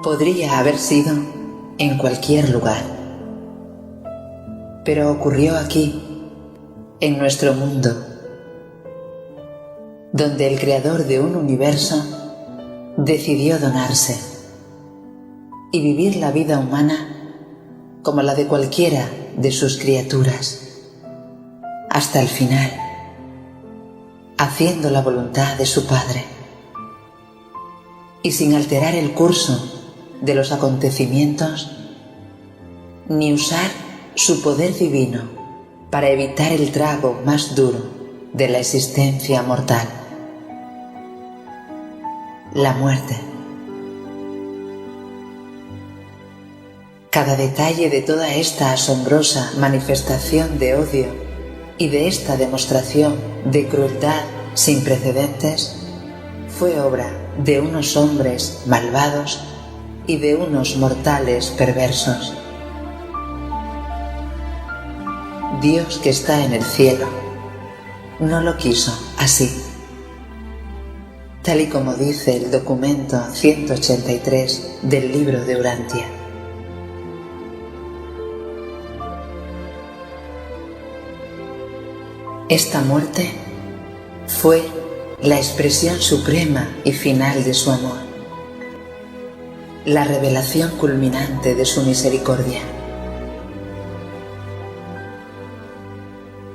Podría haber sido en cualquier lugar, pero ocurrió aquí, en nuestro mundo, donde el creador de un universo decidió donarse y vivir la vida humana como la de cualquiera de sus criaturas, hasta el final, haciendo la voluntad de su Padre y sin alterar el curso de los acontecimientos, ni usar su poder divino para evitar el trago más duro de la existencia mortal, la muerte. Cada detalle de toda esta asombrosa manifestación de odio y de esta demostración de crueldad sin precedentes fue obra de unos hombres malvados y de unos mortales perversos. Dios, que está en el cielo, no lo quiso así, tal y como dice el documento 183 del libro de Urantia. Esta muerte fue la expresión suprema y final de su amor, la revelación culminante de su misericordia.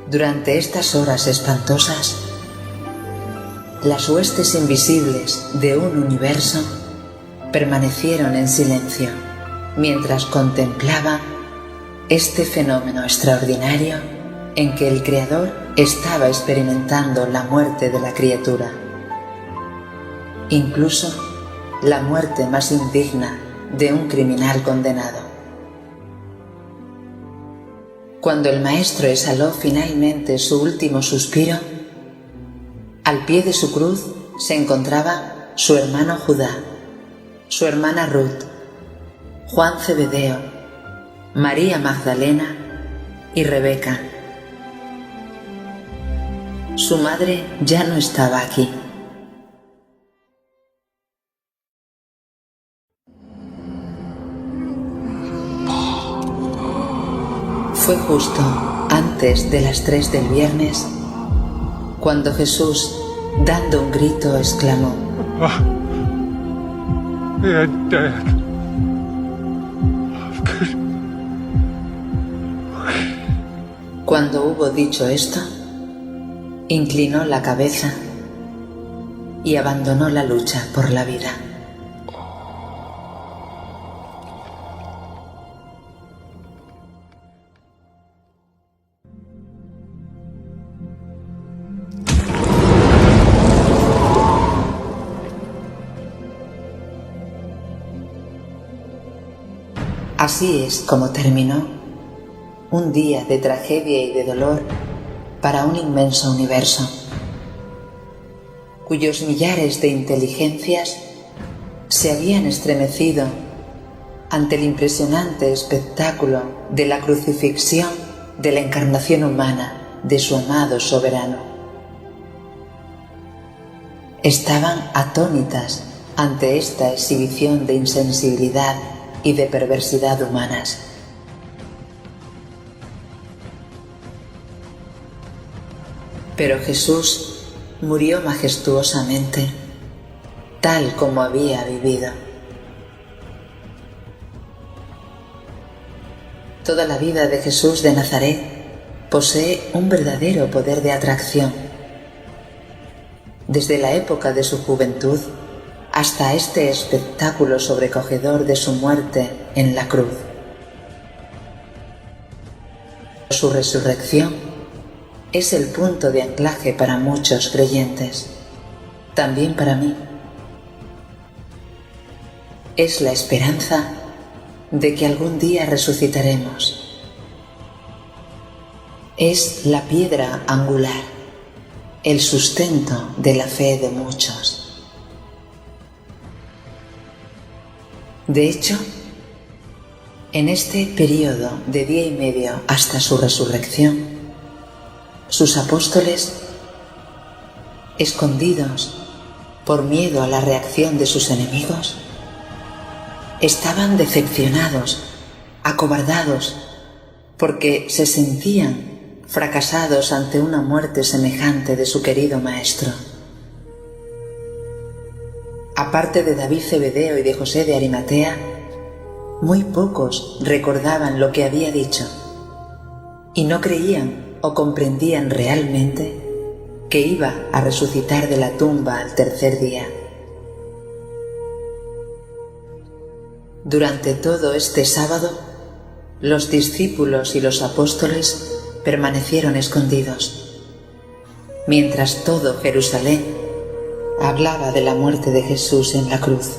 Durante estas horas espantosas, las huestes invisibles de un universo permanecieron en silencio mientras contemplaban este fenómeno extraordinario en que el Creador estaba experimentando la muerte de la criatura, incluso la muerte más indigna de un criminal condenado. Cuando el Maestro exhaló finalmente su último suspiro, al pie de su cruz se encontraba su hermano Judá, su hermana Ruth, Juan Zebedeo, María Magdalena y Rebeca. Su madre ya no estaba aquí. Fue justo antes de las 3 del viernes cuando Jesús, dando un grito, exclamó: Cuando hubo dicho esto, inclinó la cabeza y abandonó la lucha por la vida. Así es como terminó un día de tragedia y de dolor para un inmenso universo, cuyos millares de inteligencias se habían estremecido ante el impresionante espectáculo de la crucifixión de la encarnación humana de su amado soberano. Estaban atónitas ante esta exhibición de insensibilidad y de perversidad humanas. Pero Jesús murió majestuosamente, tal como había vivido. Toda la vida de Jesús de Nazaret posee un verdadero poder de atracción. Desde la época de su juventud hasta este espectáculo sobrecogedor de su muerte en la cruz. Su resurrección es el punto de anclaje para muchos creyentes, también para mí. Es la esperanza de que algún día resucitaremos. Es la piedra angular, el sustento de la fe de muchos. De hecho, en este periodo de día y medio hasta su resurrección, sus apóstoles, escondidos por miedo a la reacción de sus enemigos, estaban decepcionados, acobardados, porque se sentían fracasados ante una muerte semejante de su querido maestro. Aparte de David Zebedeo y de José de Arimatea, muy pocos recordaban lo que había dicho y no creían o comprendían realmente que iba a resucitar de la tumba al tercer día. Durante todo este sábado, los discípulos y los apóstoles permanecieron escondidos, mientras todo Jerusalén hablaba de la muerte de Jesús en la cruz.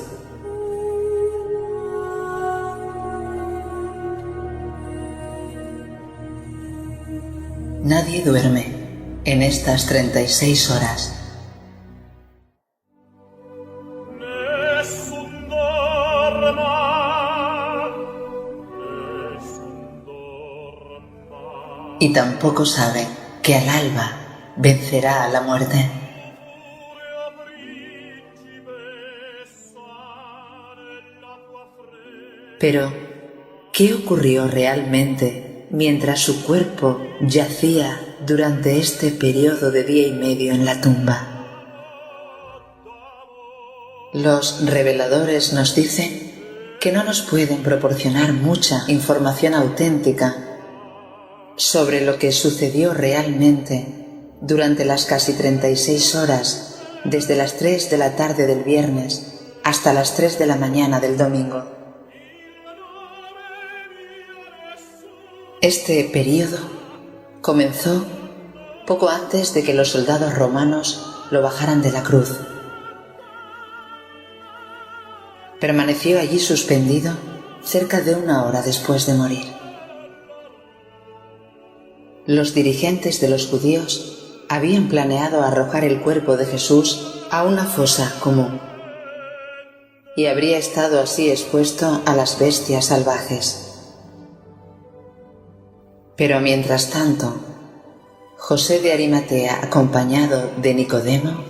Nadie duerme en estas 36 horas. Y tampoco saben que al alba vencerá a la muerte. Pero, ¿qué ocurrió realmente mientras su cuerpo yacía durante este periodo de día y medio en la tumba? Los reveladores nos dicen que no nos pueden proporcionar mucha información auténtica sobre lo que sucedió realmente durante las casi 36 horas desde las 3 de la tarde del viernes hasta las 3 de la mañana del domingo. Este periodo comenzó poco antes de que los soldados romanos lo bajaran de la cruz. Permaneció allí suspendido cerca de 1 hora después de morir. Los dirigentes de los judíos habían planeado arrojar el cuerpo de Jesús a una fosa común y habría estado así expuesto a las bestias salvajes. Pero mientras tanto, José de Arimatea, acompañado de Nicodemo,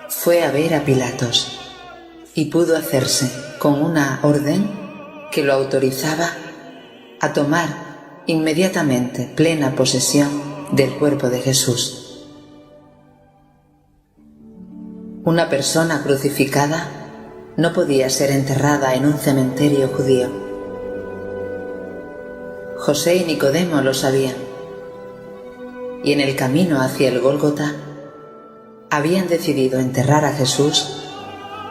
fue a ver a Pilatos y pudo hacerse con una orden que lo autorizaba a tomar inmediatamente plena posesión del cuerpo de Jesús. Una persona crucificada no podía ser enterrada en un cementerio judío. José y Nicodemo lo sabían, y en el camino hacia el Gólgota habían decidido enterrar a Jesús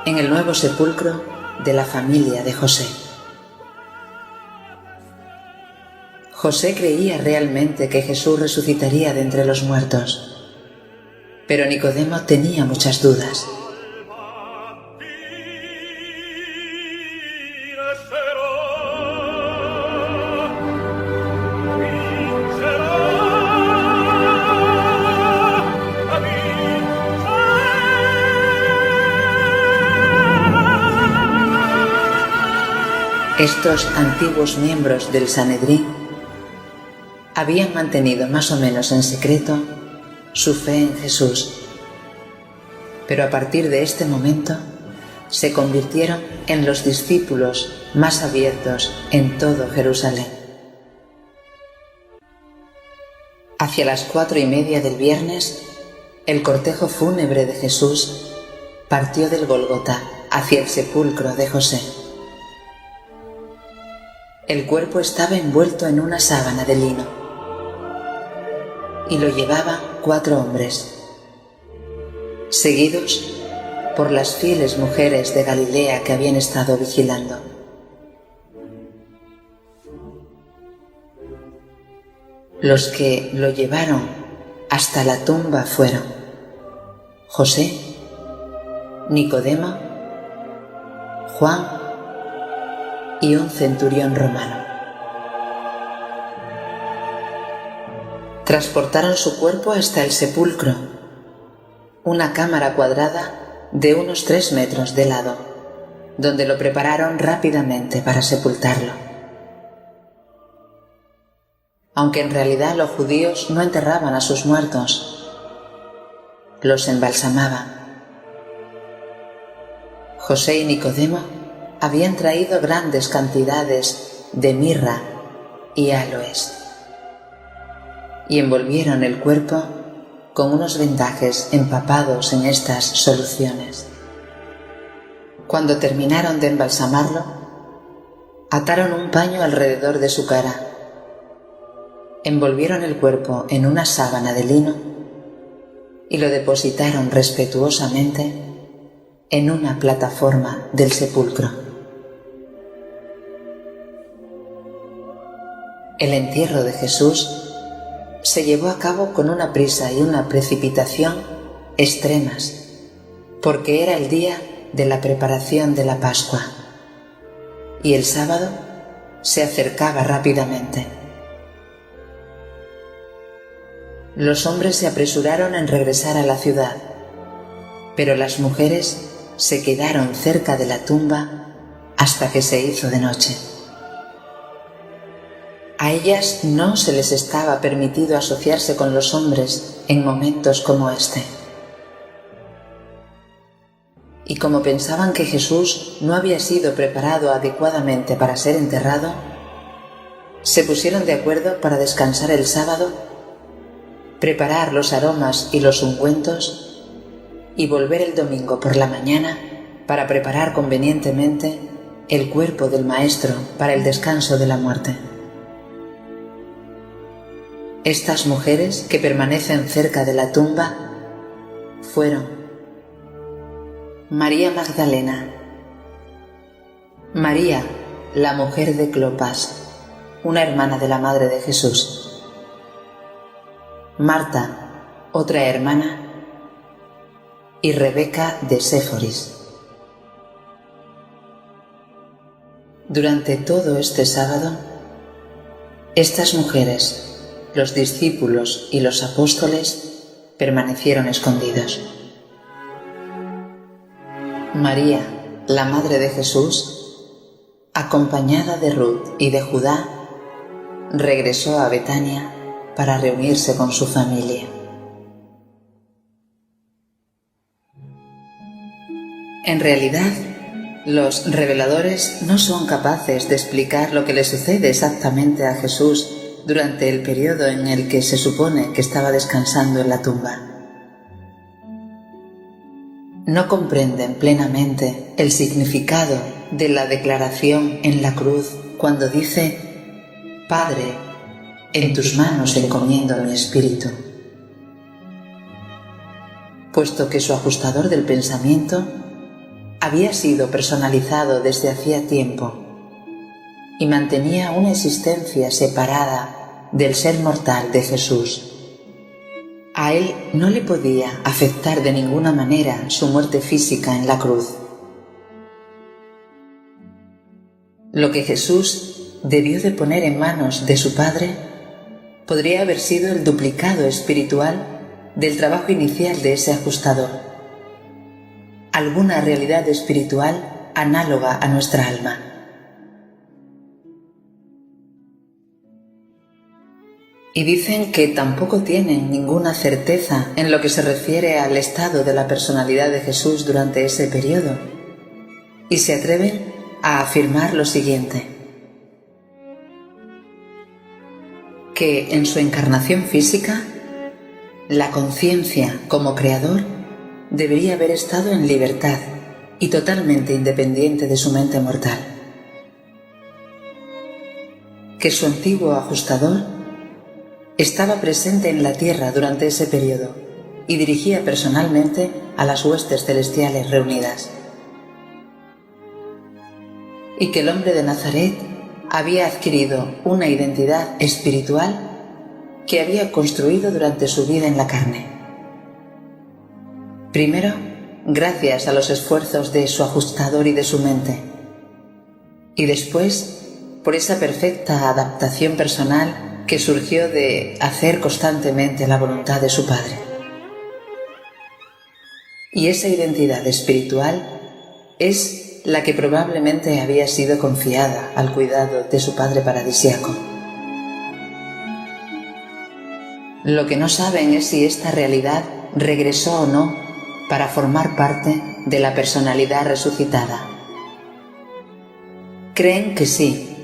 en el nuevo sepulcro de la familia de José. José creía realmente que Jesús resucitaría de entre los muertos, pero Nicodemo tenía muchas dudas. Estos antiguos miembros del Sanedrín habían mantenido más o menos en secreto su fe en Jesús, pero a partir de este momento se convirtieron en los discípulos más abiertos en todo Jerusalén. Hacia las 4:30 del viernes, el cortejo fúnebre de Jesús partió del Gólgota hacia el sepulcro de José. El cuerpo estaba envuelto en una sábana de lino y lo llevaban 4 hombres, seguidos por las fieles mujeres de Galilea que habían estado vigilando. Los que lo llevaron hasta la tumba fueron José, Nicodemo, Juan y un centurión romano. Transportaron su cuerpo hasta el sepulcro, una cámara cuadrada de unos 3 metros de lado, donde lo prepararon rápidamente para sepultarlo. Aunque en realidad los judíos no enterraban a sus muertos, los embalsamaban. José y Nicodemo habían traído grandes cantidades de mirra y áloes y envolvieron el cuerpo con unos vendajes empapados en estas soluciones. Cuando terminaron de embalsamarlo, ataron un paño alrededor de su cara, envolvieron el cuerpo en una sábana de lino y lo depositaron respetuosamente en una plataforma del sepulcro. El entierro de Jesús se llevó a cabo con una prisa y una precipitación extremas, porque era el día de la preparación de la Pascua y el sábado se acercaba rápidamente. Los hombres se apresuraron en regresar a la ciudad, pero las mujeres se quedaron cerca de la tumba hasta que se hizo de noche. A ellas no se les estaba permitido asociarse con los hombres en momentos como este. Y como pensaban que Jesús no había sido preparado adecuadamente para ser enterrado, se pusieron de acuerdo para descansar el sábado, preparar los aromas y los ungüentos y volver el domingo por la mañana para preparar convenientemente el cuerpo del Maestro para el descanso de la muerte. Estas mujeres que permanecen cerca de la tumba fueron María Magdalena, María, la mujer de Clopas, una hermana de la Madre de Jesús, Marta, otra hermana, y Rebeca de Séforis. Durante todo este sábado, estas mujeres, los discípulos y los apóstoles permanecieron escondidos. María, la Madre de Jesús, acompañada de Ruth y de Judá, regresó a Betania para reunirse con su familia. En realidad, los reveladores no son capaces de explicar lo que le sucede exactamente a Jesús durante el periodo en el que se supone que estaba descansando en la tumba. No comprenden plenamente el significado de la declaración en la cruz cuando dice: Padre, en tus manos encomiendo mi espíritu, puesto que su ajustador del pensamiento había sido personalizado desde hacía tiempo y mantenía una existencia separada del ser mortal de Jesús. A él no le podía afectar de ninguna manera su muerte física en la cruz. Lo que Jesús debió de poner en manos de su Padre podría haber sido el duplicado espiritual del trabajo inicial de ese ajustador, alguna realidad espiritual análoga a nuestra alma. Y dicen que tampoco tienen ninguna certeza en lo que se refiere al estado de la personalidad de Jesús durante ese periodo, y se atreven a afirmar lo siguiente: que en su encarnación física, la conciencia como creador debería haber estado en libertad y totalmente independiente de su mente mortal, que su antiguo ajustador estaba presente en la tierra durante ese periodo y dirigía personalmente a las huestes celestiales reunidas, y que el hombre de Nazaret había adquirido una identidad espiritual que había construido durante su vida en la carne. Primero, gracias a los esfuerzos de su ajustador y de su mente, y después por esa perfecta adaptación personal que surgió de hacer constantemente la voluntad de su Padre. Y esa identidad espiritual es la que probablemente había sido confiada al cuidado de su Padre paradisíaco. Lo que no saben es si esta realidad regresó o no para formar parte de la personalidad resucitada. creen que sí,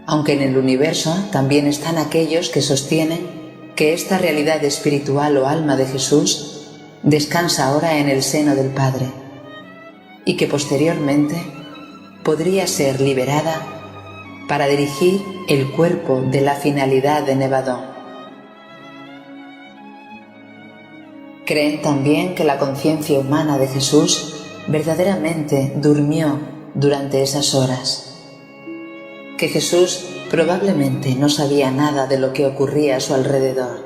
aunque en el universo también están aquellos que sostienen que esta realidad espiritual o alma de Jesús descansa ahora en el seno del Padre y que posteriormente podría ser liberada para dirigir el cuerpo de la finalidad de Nevadón. Creen también que la conciencia humana de Jesús verdaderamente durmió durante esas horas, que Jesús probablemente no sabía nada de lo que ocurría a su alrededor.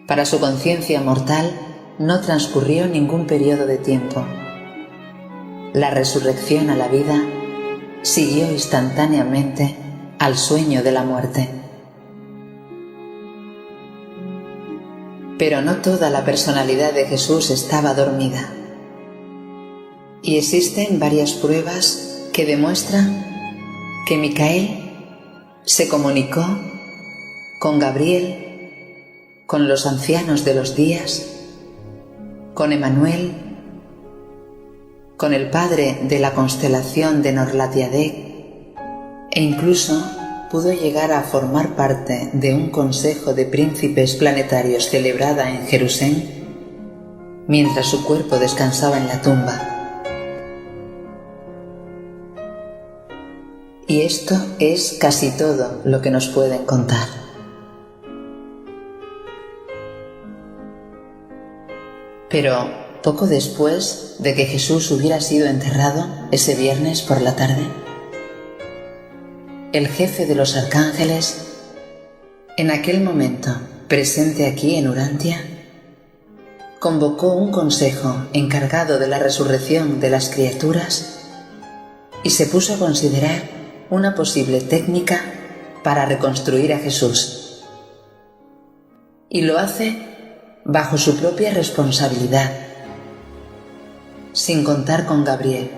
Para su conciencia mortal no transcurrió ningún periodo de tiempo. La resurrección a la vida siguió instantáneamente al sueño de la muerte. Pero no toda la personalidad de Jesús estaba dormida. Y existen varias pruebas que demuestran que Micael se comunicó con Gabriel, con los ancianos de los días, con Emanuel, con el padre de la constelación de Norlatiadec e incluso pudo llegar a formar parte de un consejo de príncipes planetarios celebrada en Jerusalén mientras su cuerpo descansaba en la tumba. Y esto es casi todo lo que nos pueden contar. Pero poco después de que Jesús hubiera sido enterrado ese viernes por la tarde, el jefe de los arcángeles, en aquel momento presente aquí en Urantia, convocó un consejo encargado de la resurrección de las criaturas y se puso a considerar una posible técnica para reconstruir a Jesús. Y lo hace bajo su propia responsabilidad, sin contar con Gabriel.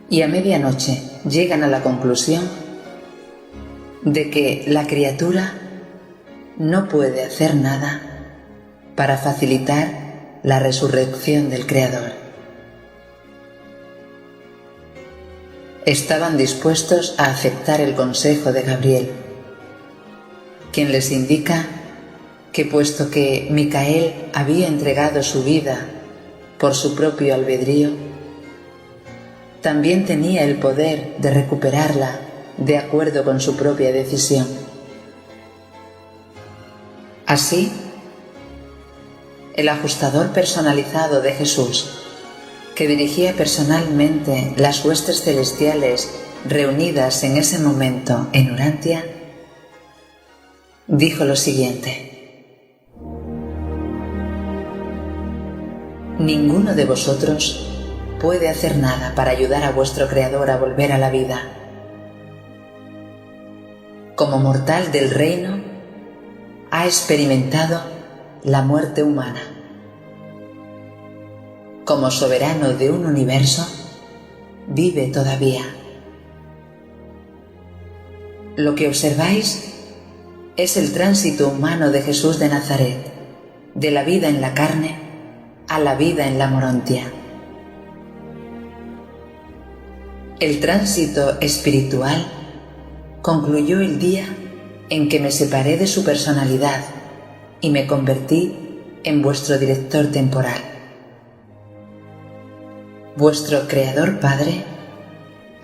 Y a medianoche llegan a la conclusión de que la criatura no puede hacer nada para facilitar la resurrección del Creador. Estaban dispuestos a aceptar el consejo de Gabriel, quien les indica que puesto que Micael había entregado su vida por su propio albedrío, también tenía el poder de recuperarla de acuerdo con su propia decisión. Así, el ajustador personalizado de Jesús, que dirigía personalmente las huestes celestiales reunidas en ese momento en Urantia, dijo lo siguiente: ninguno de vosotros puede hacer nada para ayudar a vuestro Creador a volver a la vida. Como mortal del reino, ha experimentado la muerte humana. Como soberano de un universo, vive todavía. Lo que observáis es el tránsito humano de Jesús de Nazaret, de la vida en la carne a la vida en la morontia. El tránsito espiritual concluyó el día en que me separé de su personalidad y me convertí en vuestro director temporal. Vuestro Creador Padre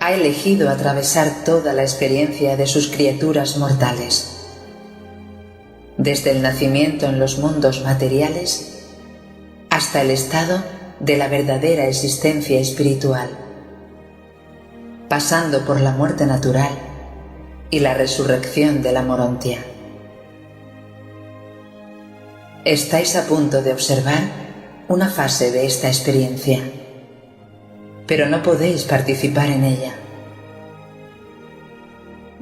ha elegido atravesar toda la experiencia de sus criaturas mortales, desde el nacimiento en los mundos materiales hasta el estado de la verdadera existencia espiritual, pasando por la muerte natural y la resurrección de la morontia. Estáis a punto de observar una fase de esta experiencia, pero no podéis participar en ella.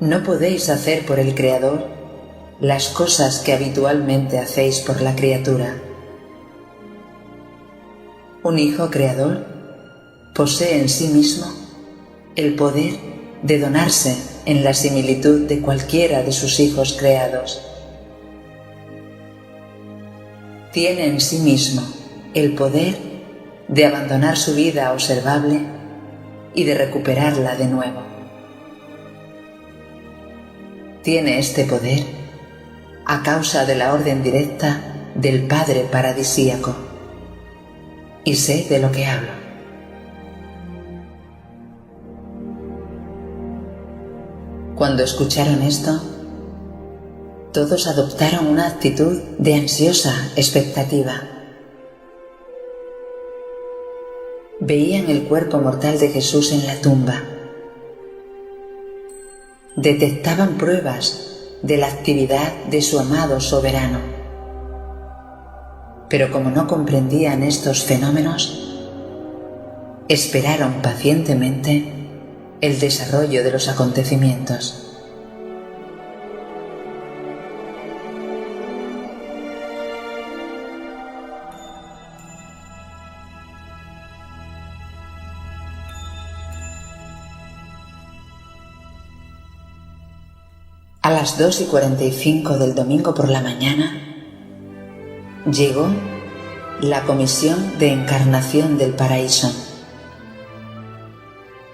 No podéis hacer por el Creador las cosas que habitualmente hacéis por la criatura. Un hijo creador posee en sí mismo el poder de donarse en la similitud de cualquiera de sus hijos creados. Tiene en sí mismo el poder de abandonar su vida observable y de recuperarla de nuevo. Tiene este poder a causa de la orden directa del Padre Paradisíaco, y sé de lo que hablo. Cuando escucharon esto, todos adoptaron una actitud de ansiosa expectativa. Veían el cuerpo mortal de Jesús en la tumba. Detectaban pruebas de la actividad de su amado soberano. Pero como no comprendían estos fenómenos, esperaron pacientemente el desarrollo de los acontecimientos. A las 2:45 del domingo por la mañana, llegó la comisión de encarnación del paraíso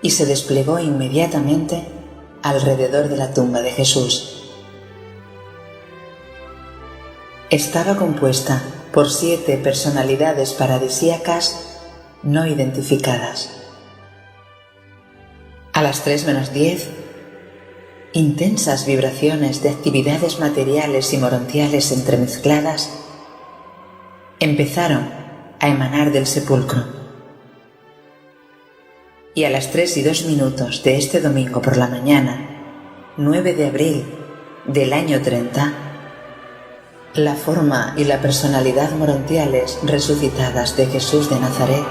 y se desplegó inmediatamente alrededor de la tumba de Jesús. Estaba compuesta por 7 personalidades paradisíacas no identificadas. A las 3:10, intensas vibraciones de actividades materiales y morontiales entremezcladas empezaron a emanar del sepulcro. Y a las 3:02 de este domingo por la mañana, 9 de abril del año 30, la forma y la personalidad morontiales resucitadas de Jesús de Nazaret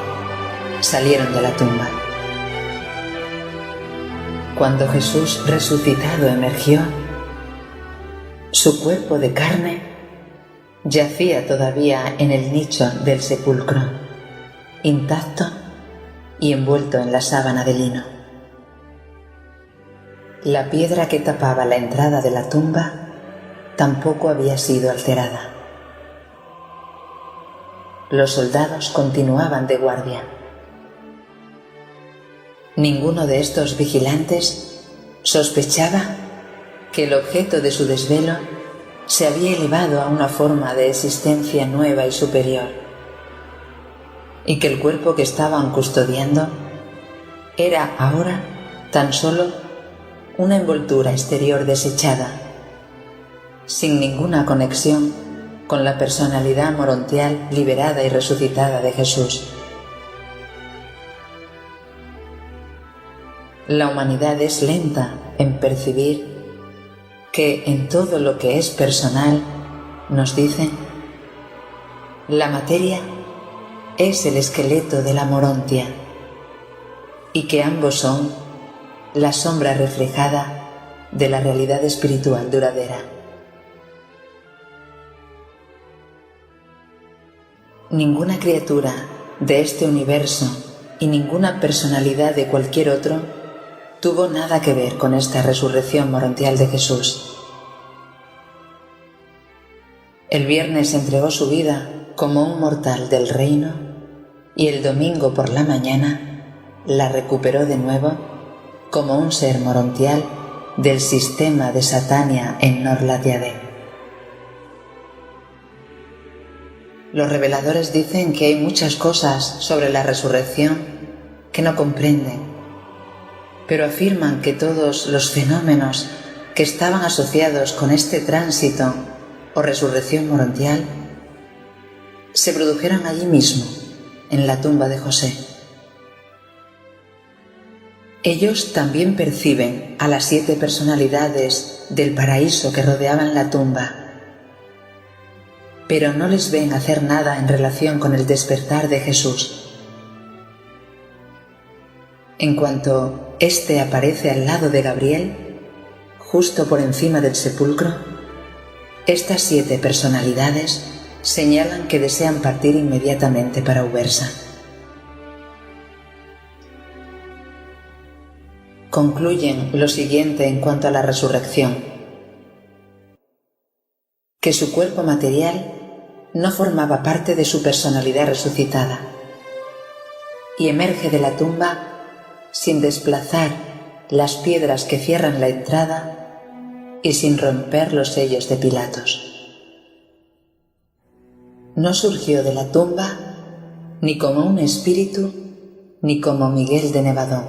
salieron de la tumba. Cuando Jesús resucitado emergió, su cuerpo de carne yacía todavía en el nicho del sepulcro, intacto y envuelto en la sábana de lino. La piedra que tapaba la entrada de la tumba tampoco había sido alterada. Los soldados continuaban de guardia. Ninguno de estos vigilantes sospechaba que el objeto de su desvelo se había elevado a una forma de existencia nueva y superior, y que el cuerpo que estaban custodiando era ahora tan solo una envoltura exterior desechada, sin ninguna conexión con la personalidad morontial liberada y resucitada de Jesús. La humanidad es lenta en percibir que en todo lo que es personal, nos dicen, la materia es el esqueleto de la morontia y que ambos son la sombra reflejada de la realidad espiritual duradera. Ninguna criatura de este universo y ninguna personalidad de cualquier otro tuvo nada que ver con esta resurrección morontial de Jesús. El viernes entregó su vida como un mortal del reino y el domingo por la mañana la recuperó de nuevo como un ser morontial del sistema de Satania en Nor-la-Tiadé. Los reveladores dicen que hay muchas cosas sobre la resurrección que no comprenden, pero afirman que todos los fenómenos que estaban asociados con este tránsito o resurrección morontial se produjeron allí mismo, en la tumba de José. Ellos también perciben a las 7 personalidades del paraíso que rodeaban la tumba, pero no les ven hacer nada en relación con el despertar de Jesús. En cuanto éste aparece al lado de Gabriel, justo por encima del sepulcro, estas 7 personalidades señalan que desean partir inmediatamente para Ubersa. Concluyen lo siguiente en cuanto a la resurrección: que su cuerpo material no formaba parte de su personalidad resucitada y emerge de la tumba sin desplazar las piedras que cierran la entrada y sin romper los sellos de Pilatos. No surgió de la tumba ni como un espíritu ni como Miguel de Nevadón.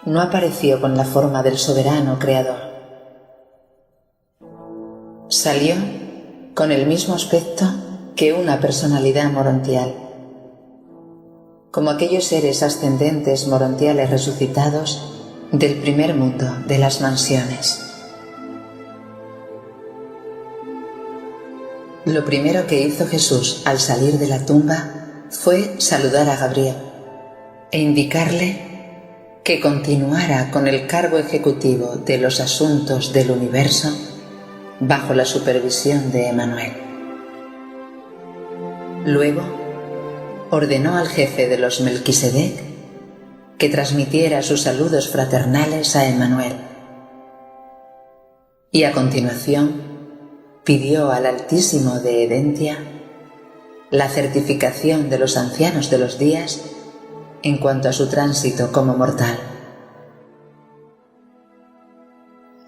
No apareció con la forma del soberano creador. Salió con el mismo aspecto que una personalidad morontial, como aquellos seres ascendentes morontiales resucitados del primer mundo de las mansiones. Lo primero que hizo Jesús al salir de la tumba fue saludar a Gabriel e indicarle que continuara con el cargo ejecutivo de los asuntos del universo bajo la supervisión de Emmanuel. Luego ordenó al jefe de los Melquisedec que transmitiera sus saludos fraternales a Emmanuel y a continuación pidió al Altísimo de Edentia la certificación de los ancianos de los días en cuanto a su tránsito como mortal.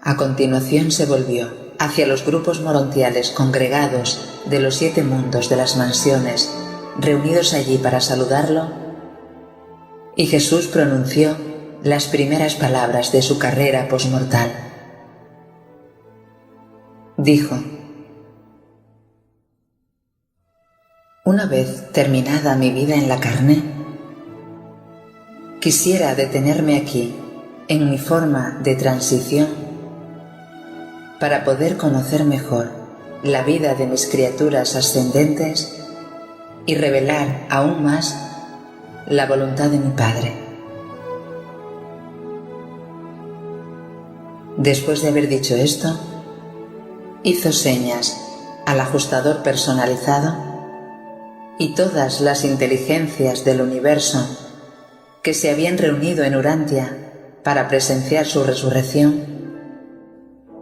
A continuación se volvió hacia los grupos morontiales congregados de los 7 mundos de las mansiones, reunidos allí para saludarlo, y Jesús pronunció las primeras palabras de su carrera posmortal. Dijo: una vez terminada mi vida en la carne, quisiera detenerme aquí, en mi forma de transición, para poder conocer mejor la vida de mis criaturas ascendentes y revelar aún más la voluntad de mi Padre. Después de haber dicho esto, hizo señas al ajustador personalizado y todas las inteligencias del universo que se habían reunido en Urantia para presenciar su resurrección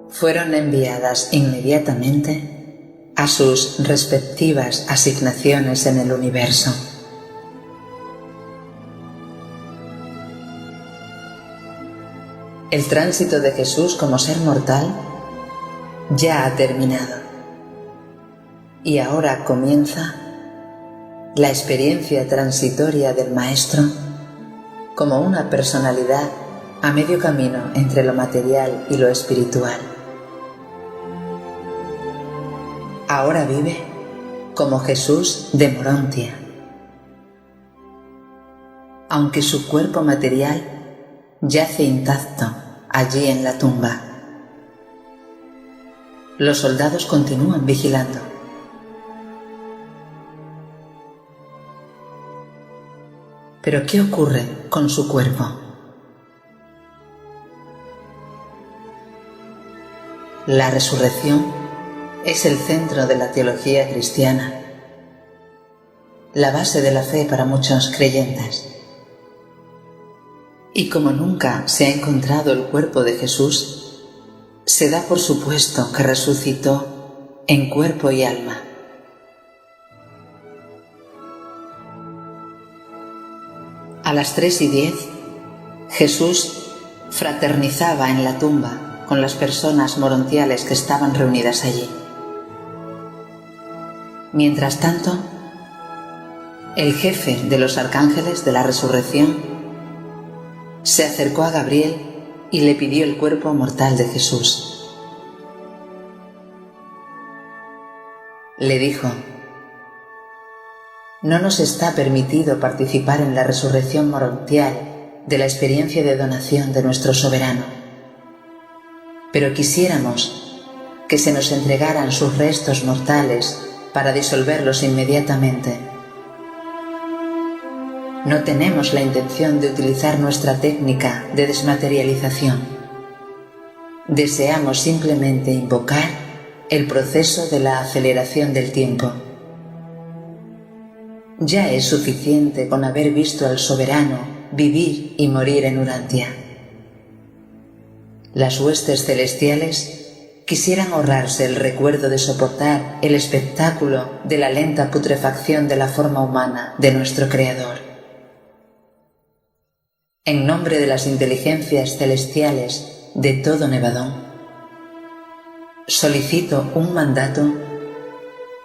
fueron enviadas inmediatamente a sus respectivas asignaciones en el universo. El tránsito de Jesús como ser mortal ya ha terminado y ahora comienza la experiencia transitoria del Maestro como una personalidad a medio camino entre lo material y lo espiritual. Ahora vive como Jesús de Morontia, aunque su cuerpo material yace intacto allí en la tumba. Los soldados continúan vigilando. Pero ¿qué ocurre con su cuerpo? La resurrección es el centro de la teología cristiana, la base de la fe para muchos creyentes. Y como nunca se ha encontrado el cuerpo de Jesús, se da por supuesto que resucitó en cuerpo y alma. A las 3:10, Jesús fraternizaba en la tumba con las personas morontiales que estaban reunidas allí. Mientras tanto, el jefe de los arcángeles de la resurrección se acercó a Gabriel y le pidió el cuerpo mortal de Jesús. Le dijo: no nos está permitido participar en la resurrección morontial de la experiencia de donación de nuestro soberano, pero quisiéramos que se nos entregaran sus restos mortales para disolverlos inmediatamente. No tenemos la intención de utilizar nuestra técnica de desmaterialización. Deseamos simplemente invocar el proceso de la aceleración del tiempo. Ya es suficiente con haber visto al soberano vivir y morir en Urantia. Las huestes celestiales quisieran ahorrarse el recuerdo de soportar el espectáculo de la lenta putrefacción de la forma humana de nuestro Creador. en nombre de las inteligencias celestiales de todo Nevadón, solicito un mandato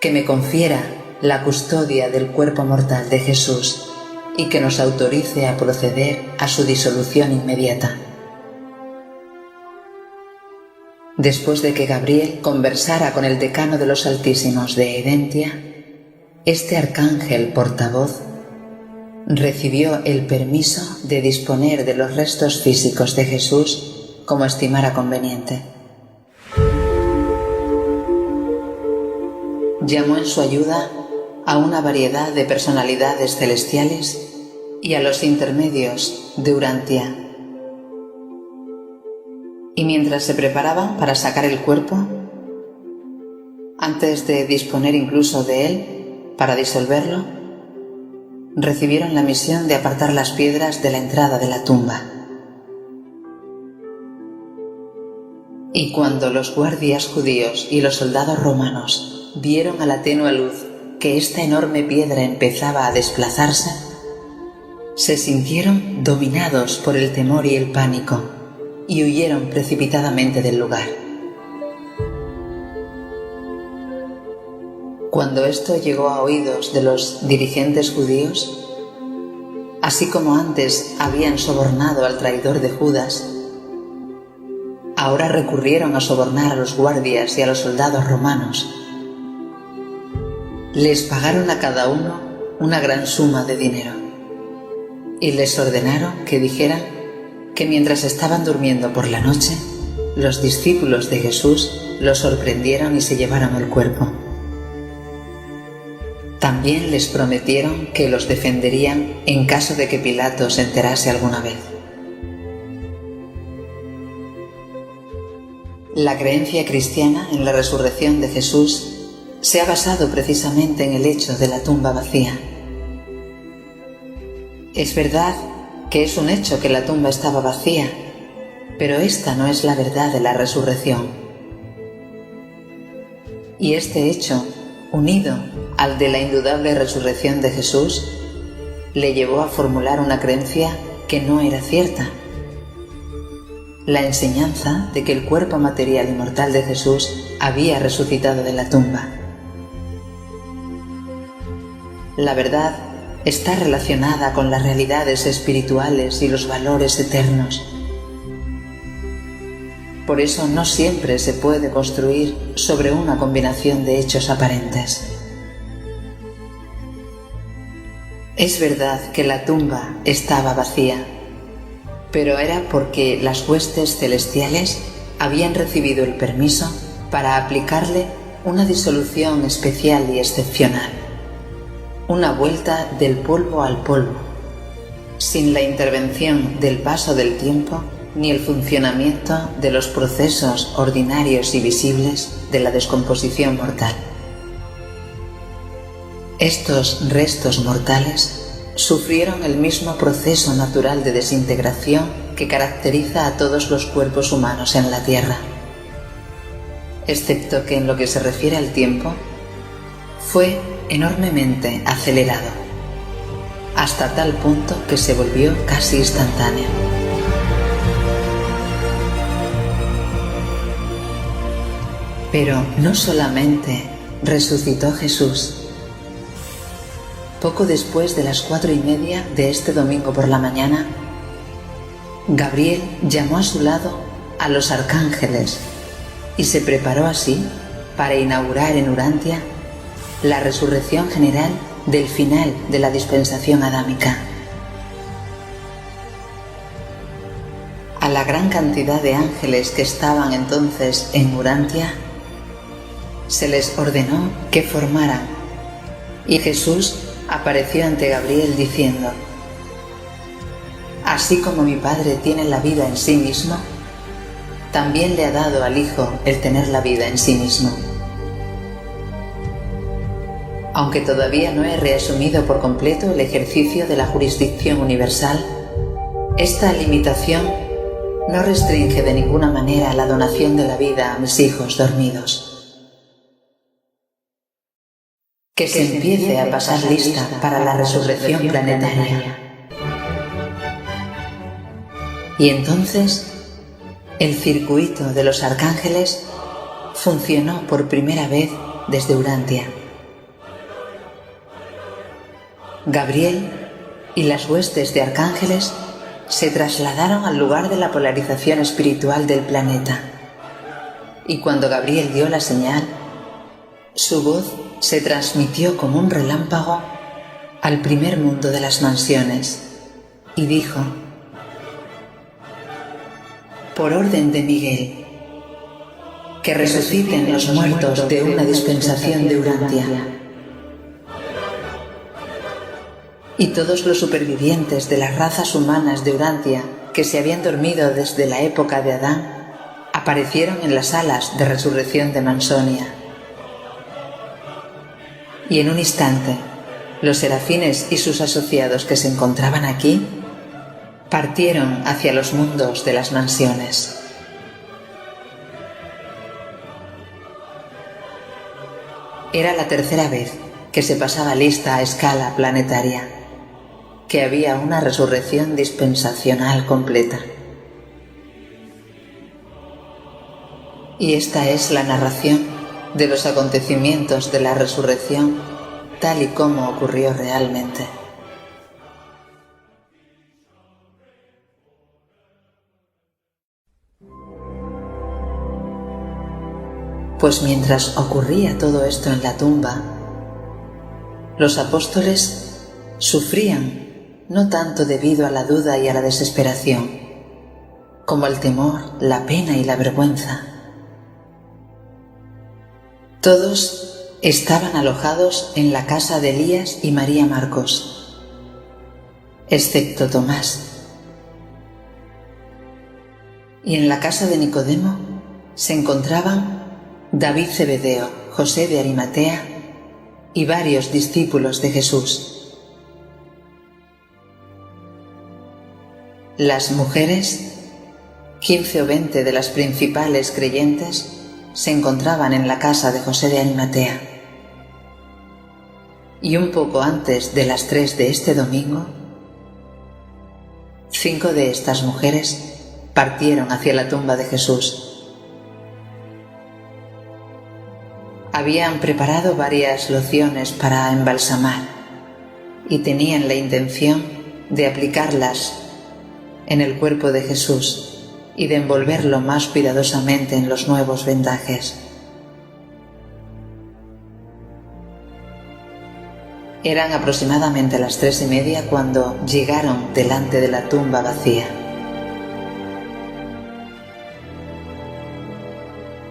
que me confiera la custodia del cuerpo mortal de Jesús y que nos autorice a proceder a su disolución inmediata. Después de que Gabriel conversara con el decano de los Altísimos de Edentia, este arcángel portavoz recibió el permiso de disponer de los restos físicos de Jesús como estimara conveniente. Llamó en su ayuda a una variedad de personalidades celestiales y a los intermedios de Urantia. Y mientras se preparaban para sacar el cuerpo, antes de disponer incluso de él para disolverlo, recibieron la misión de apartar las piedras de la entrada de la tumba. Y cuando los guardias judíos y los soldados romanos vieron a la tenue luz que esta enorme piedra empezaba a desplazarse, se sintieron dominados por el temor y el pánico y huyeron precipitadamente del lugar. Cuando esto llegó a oídos de los dirigentes judíos, así como antes habían sobornado al traidor de Judas, ahora recurrieron a sobornar a los guardias y a los soldados romanos. Les pagaron a cada uno una gran suma de dinero y les ordenaron que dijeran que mientras estaban durmiendo por la noche, los discípulos de Jesús los sorprendieron y se llevaron el cuerpo. También les prometieron que los defenderían en caso de que Pilato se enterase alguna vez. La creencia cristiana en la resurrección de Jesús se ha basado precisamente en el hecho de la tumba vacía. Es verdad que es un hecho que la tumba estaba vacía, pero esta no es la verdad de la resurrección. Y este hecho, unido al de la indudable resurrección de Jesús, le llevó a formular una creencia que no era cierta: la enseñanza de que el cuerpo material y mortal de Jesús había resucitado de la tumba. La verdad está relacionada con las realidades espirituales y los valores eternos. Por eso no siempre se puede construir sobre una combinación de hechos aparentes. Es verdad que la tumba estaba vacía, pero era porque las huestes celestiales habían recibido el permiso para aplicarle una disolución especial y excepcional, una vuelta del polvo al polvo, sin la intervención del paso del tiempo ni el funcionamiento de los procesos ordinarios y visibles de la descomposición mortal. Estos restos mortales sufrieron el mismo proceso natural de desintegración que caracteriza a todos los cuerpos humanos en la Tierra, excepto que en lo que se refiere al tiempo, fue enormemente acelerado, hasta tal punto que se volvió casi instantáneo. Pero no solamente resucitó Jesús. Poco después de las 4:30 de este domingo por la mañana, Gabriel llamó a su lado a los arcángeles y se preparó así para inaugurar en Urantia la resurrección general del final de la dispensación adámica. A la gran cantidad de ángeles que estaban entonces en Urantia se les ordenó que formaran, y Jesús apareció ante Gabriel diciendo: así como mi Padre tiene la vida en sí mismo, también le ha dado al Hijo el tener la vida en sí mismo. Aunque todavía no he reasumido por completo el ejercicio de la jurisdicción universal, esta limitación no restringe de ninguna manera la donación de la vida a mis hijos dormidos. Que se empiece a pasar lista para la resurrección planetaria. Y entonces el circuito de los arcángeles funcionó por primera vez desde Urantia. Gabriel y las huestes de arcángeles se trasladaron al lugar de la polarización espiritual del planeta. Y cuando Gabriel dio la señal, su voz se transmitió como un relámpago al primer mundo de las mansiones y dijo: por orden de Miguel, que resuciten los muertos de una dispensación de Urantia. Y todos los supervivientes de las razas humanas de Urantia que se habían dormido desde la época de Adán aparecieron en las salas de resurrección de Mansonia. Y en un instante, los serafines y sus asociados que se encontraban aquí partieron hacia los mundos de las mansiones. Era la tercera vez que se pasaba lista a escala planetaria, que había una resurrección dispensacional completa. Y esta es la narración de los acontecimientos de la resurrección tal y como ocurrió realmente. Pues mientras ocurría todo esto en la tumba, los apóstoles sufrían no tanto debido a la duda y a la desesperación, como al temor, la pena y la vergüenza. Todos estaban alojados en la casa de Elías y María Marcos, excepto Tomás. Y en la casa de Nicodemo se encontraban David Zebedeo, José de Arimatea y varios discípulos de Jesús. Las mujeres, 15 o 20 de las principales creyentes, se encontraban en la casa de José de Arimatea. Y un poco antes de las 3 de este domingo, 5 de estas mujeres partieron hacia la tumba de Jesús. Habían preparado varias lociones para embalsamar y tenían la intención de aplicarlas en el cuerpo de Jesús y de envolverlo más cuidadosamente en los nuevos vendajes. Eran aproximadamente las 3:30 cuando llegaron delante de la tumba vacía.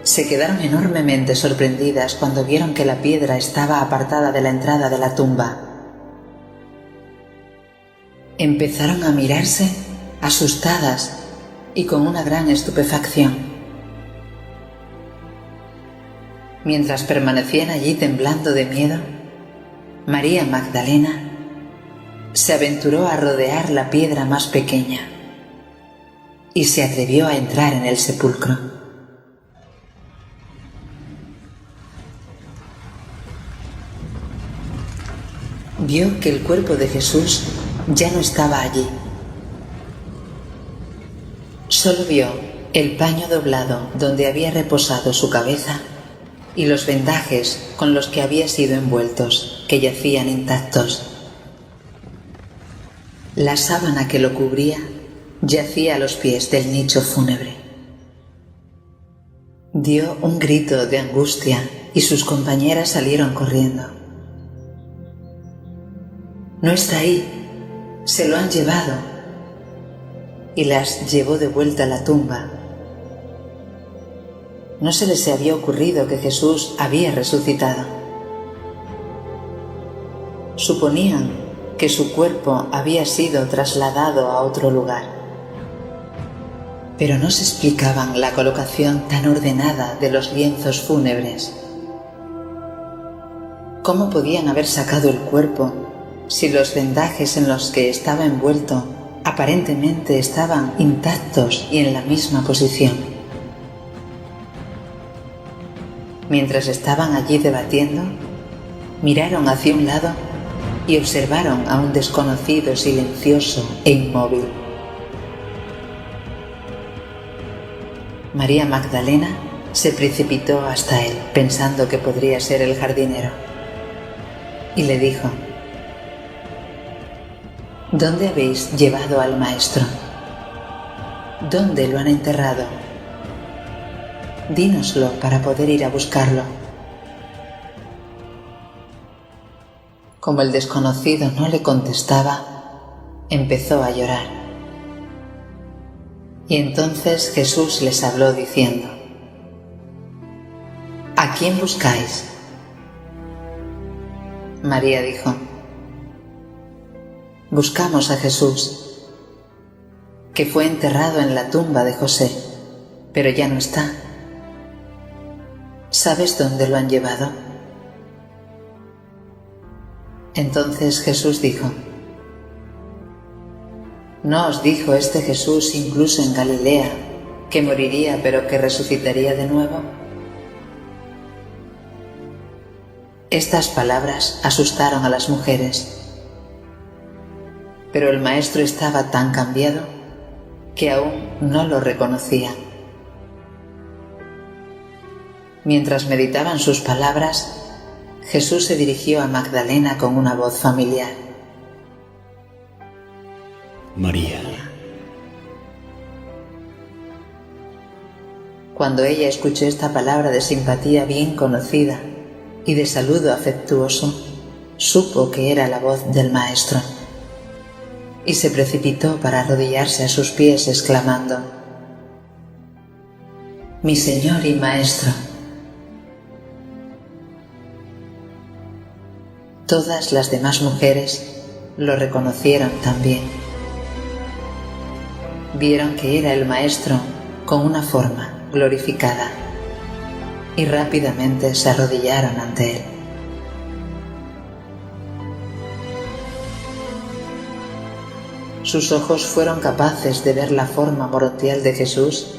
Se quedaron enormemente sorprendidas cuando vieron que la piedra estaba apartada de la entrada de la tumba. Empezaron a mirarse asustadas y con una gran estupefacción. Mientras permanecían allí temblando de miedo, María Magdalena se aventuró a rodear la piedra más pequeña y se atrevió a entrar en el sepulcro. Vio que el cuerpo de Jesús ya no estaba allí. Solo vio el paño doblado donde había reposado su cabeza y los vendajes con los que había sido envueltos, que yacían intactos. La sábana que lo cubría yacía a los pies del nicho fúnebre. Dio un grito de angustia y sus compañeras salieron corriendo. No está ahí, se lo han llevado. Y las llevó de vuelta a la tumba. No se les había ocurrido que Jesús había resucitado. Suponían que su cuerpo había sido trasladado a otro lugar, pero no se explicaban la colocación tan ordenada de los lienzos fúnebres. ¿Cómo podían haber sacado el cuerpo si los vendajes en los que estaba envuelto aparentemente estaban intactos y en la misma posición? Mientras estaban allí debatiendo, miraron hacia un lado y observaron a un desconocido silencioso e inmóvil. María Magdalena se precipitó hasta él, pensando que podría ser el jardinero, y le dijo: ¿Dónde habéis llevado al maestro? ¿Dónde lo han enterrado? Dínoslo para poder ir a buscarlo. Como el desconocido no le contestaba, empezó a llorar. Y entonces Jesús les habló diciendo: ¿A quién buscáis? María dijo: Buscamos a Jesús, que fue enterrado en la tumba de José, pero ya no está. ¿Sabes dónde lo han llevado? Entonces Jesús dijo: ¿No os dijo este Jesús incluso en Galilea que moriría pero que resucitaría de nuevo? Estas palabras asustaron a las mujeres, pero el maestro estaba tan cambiado que aún no lo reconocían. Mientras meditaban sus palabras, Jesús se dirigió a Magdalena con una voz familiar: María. Cuando ella escuchó esta palabra de simpatía bien conocida y de saludo afectuoso, supo que era la voz del Maestro, y se precipitó para arrodillarse a sus pies, exclamando: «Mi Señor y Maestro». Todas las demás mujeres lo reconocieron también. Vieron que era el Maestro con una forma glorificada y rápidamente se arrodillaron ante él. Sus ojos fueron capaces de ver la forma morontial de Jesús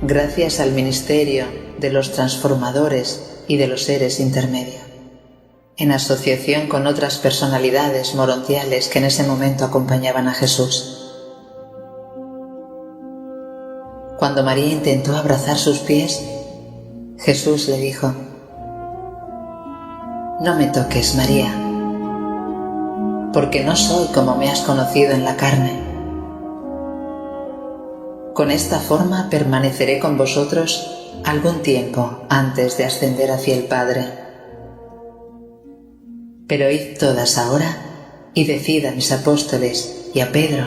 gracias al ministerio de los transformadores y de los seres intermedios, en asociación con otras personalidades morontiales que en ese momento acompañaban a Jesús. Cuando María intentó abrazar sus pies, Jesús le dijo: «No me toques, María, porque no soy como me has conocido en la carne. Con esta forma permaneceré con vosotros algún tiempo antes de ascender hacia el Padre. Pero id todas ahora y decid a mis apóstoles y a Pedro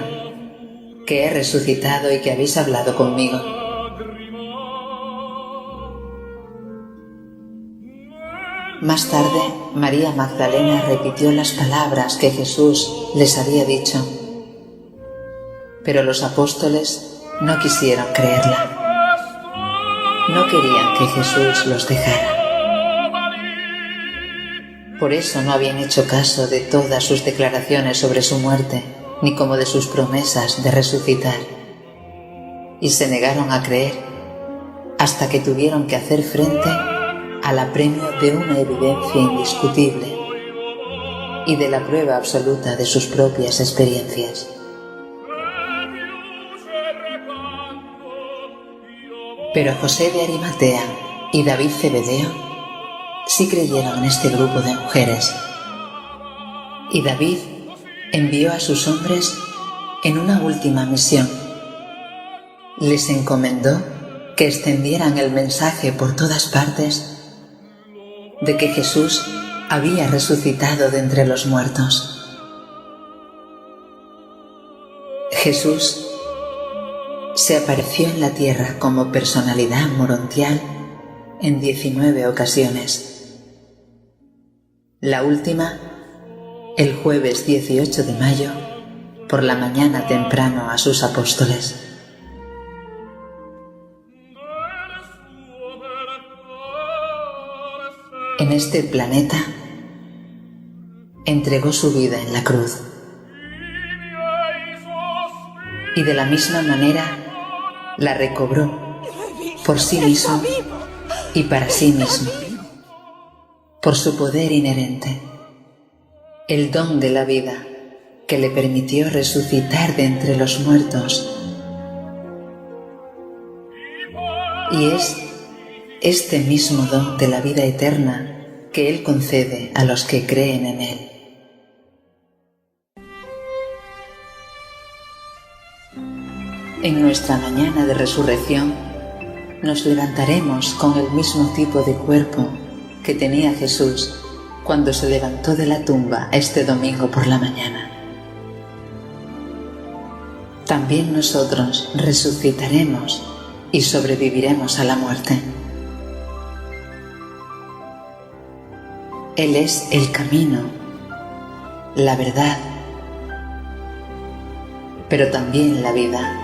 que he resucitado y que habéis hablado conmigo». Más tarde, María Magdalena repitió las palabras que Jesús les había dicho, pero los apóstoles no quisieron creerla. No querían que Jesús los dejara. Por eso no habían hecho caso de todas sus declaraciones sobre su muerte, ni como de sus promesas de resucitar, y se negaron a creer hasta que tuvieron que hacer frente al apremio de una evidencia indiscutible y de la prueba absoluta de sus propias experiencias. Pero José de Arimatea y David Zebedeo sí creyeron en este grupo de mujeres, y David envió a sus hombres en una última misión. Les encomendó que extendieran el mensaje por todas partes de que Jesús había resucitado de entre los muertos. Jesús se apareció en la tierra como personalidad morontial en 19 ocasiones. La última, el jueves 18 de mayo, por la mañana temprano a sus apóstoles. En este planeta, entregó su vida en la cruz. Y de la misma manera, la recobró por sí mismo y para sí mismo, por su poder inherente, el don de la vida que le permitió resucitar de entre los muertos Y es este mismo don de la vida eterna que Él concede a los que creen en Él. En nuestra mañana de resurrección nos levantaremos con el mismo tipo de cuerpo que tenía Jesús cuando se levantó de la tumba este domingo por la mañana. También nosotros resucitaremos y sobreviviremos a la muerte. Él es el camino, la verdad, pero también la vida.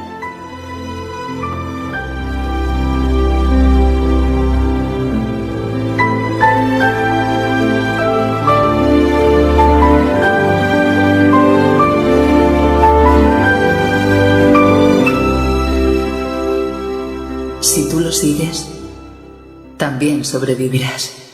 Si tú lo sigues, también sobrevivirás.